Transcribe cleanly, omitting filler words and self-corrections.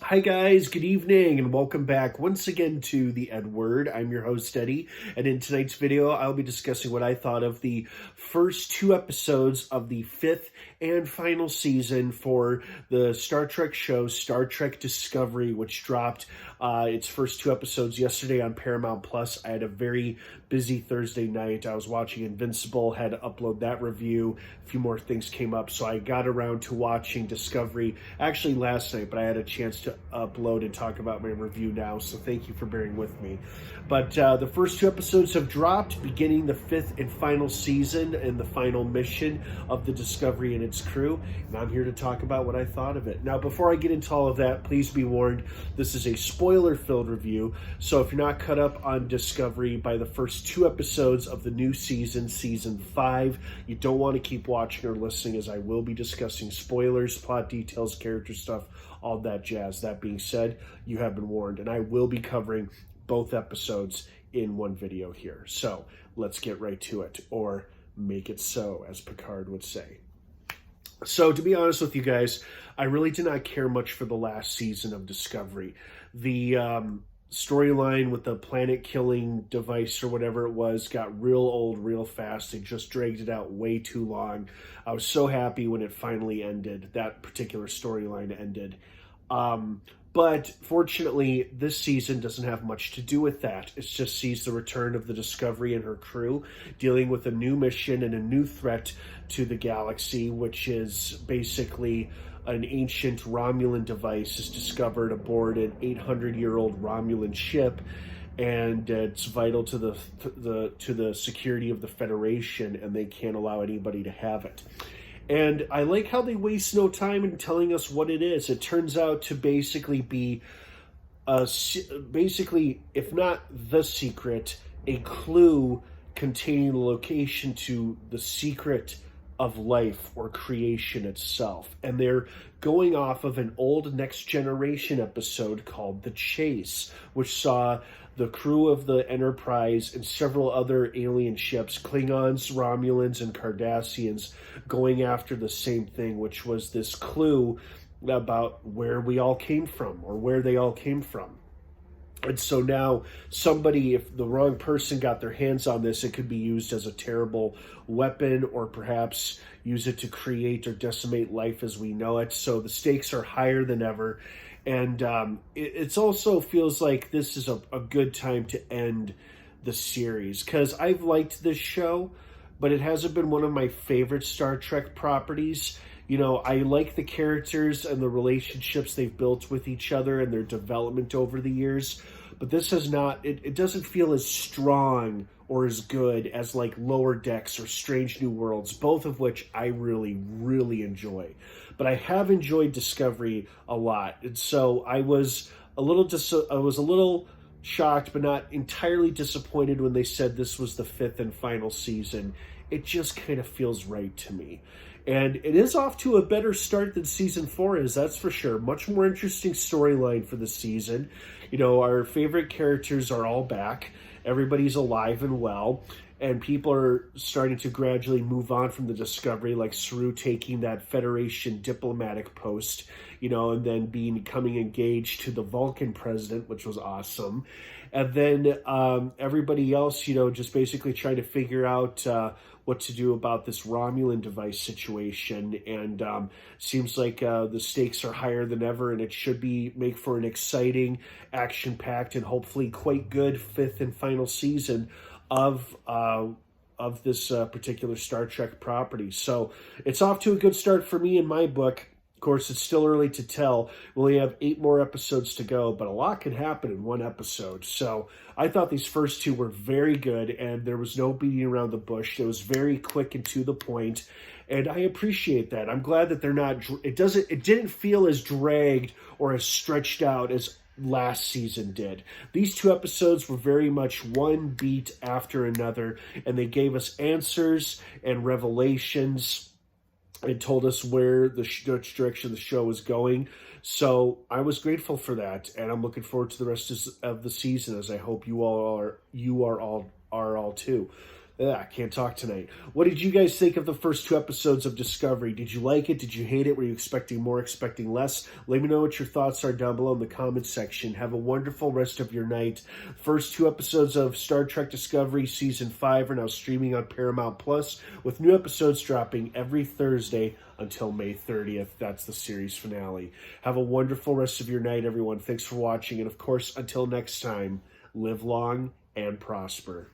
Hi guys, good evening and welcome back once again to The Edward. I'm your host Eddie, and in tonight's video I'll be discussing what I thought of the first two episodes of the fifth and final season for the Star Trek show Star Trek Discovery, which dropped its first two episodes yesterday on Paramount Plus. I had a very busy Thursday night. I was watching Invincible, had to upload that review. A few more things came up, so I got around to watching Discovery actually last night, but I had a chance to upload and talk about my review now, so thank you for bearing with me. But the first two episodes have dropped, beginning the fifth and final season and the final mission of the Discovery and its crew, and I'm here to talk about what I thought of it. Now, before I get into all of that, please be warned, this is a spoiler-filled review, so if you're not caught up on Discovery by the first two episodes of the new season, Season 5, you don't want to keep watching or listening, as I will be discussing spoilers, plot details, character stuff, all that jazz. That being said, you have been warned, and I will be covering both episodes in one video here. So let's get right to it, or make it so, as Picard would say. So to be honest with you guys, I really did not care much for the last season of Discovery. The storyline with the planet-killing device or whatever it was got real old real fast. They just dragged it out way too long. I was so happy when it finally ended. That particular storyline ended. But fortunately, this season doesn't have much to do with that. It just sees the return of the Discovery and her crew dealing with a new mission and a new threat to the galaxy, which is basically an ancient Romulan device is discovered aboard an 800-year-old Romulan ship, and it's vital to the security of the Federation, and they can't allow anybody to have it. And I like how they waste no time in telling us what it is. It turns out to basically be, if not the secret, a clue containing the location to the secret of life or creation itself. And they're going off of an old Next Generation episode called The Chase, which saw the crew of the Enterprise and several other alien ships, Klingons, Romulans, and Cardassians, going after the same thing, which was this clue about where we all came from, or where they all came from. And so now somebody, if the wrong person got their hands on this, it could be used as a terrible weapon, or perhaps use it to create or decimate life as we know it. So the stakes are higher than ever. And it also feels like this is a good time to end the series, because I've liked this show, but it hasn't been one of my favorite Star Trek properties. You know, I like the characters and the relationships they've built with each other and their development over the years, but this has not, it doesn't feel as strong or as good as like Lower Decks or Strange New Worlds, both of which I really, really enjoy. But I have enjoyed Discovery a lot, and so I was a little shocked, but not entirely disappointed when they said this was the fifth and final season. It just kind of feels right to me. And it is off to a better start than season 4 is, that's for sure. Much more interesting storyline for the season. You know, our favorite characters are all back. Everybody's alive and well. And people are starting to gradually move on from the Discovery, like Saru taking that Federation diplomatic post, you know, and then becoming engaged to the Vulcan president, which was awesome. And then everybody else, you know, just basically trying to figure out what to do about this Romulan device situation. And seems like the stakes are higher than ever, and it should make for an exciting, action-packed, and hopefully quite good fifth and final season of this particular Star Trek property. So it's off to a good start for me in my book. Of course, it's still early to tell. We only have 8 more episodes to go, but a lot can happen in one episode. So I thought these first two were very good, and there was no beating around the bush. It was very quick and to the point, and I appreciate that. I'm glad that they're not. It didn't feel as dragged or as stretched out as last season did. These two episodes were very much one beat after another, and they gave us answers and revelations and told us where which direction the show was going. So I was grateful for that, and I'm looking forward to the rest of the season, as I hope you all are too. I can't talk tonight. What did you guys think of the first 2 episodes of Discovery? Did you like it? Did you hate it? Were you expecting more, expecting less? Let me know what your thoughts are down below in the comments section. Have a wonderful rest of your night. First 2 episodes of Star Trek Discovery Season 5 are now streaming on Paramount Plus, with new episodes dropping every Thursday until May 30th. That's the series finale. Have a wonderful rest of your night, everyone. Thanks for watching. And of course, until next time, live long and prosper.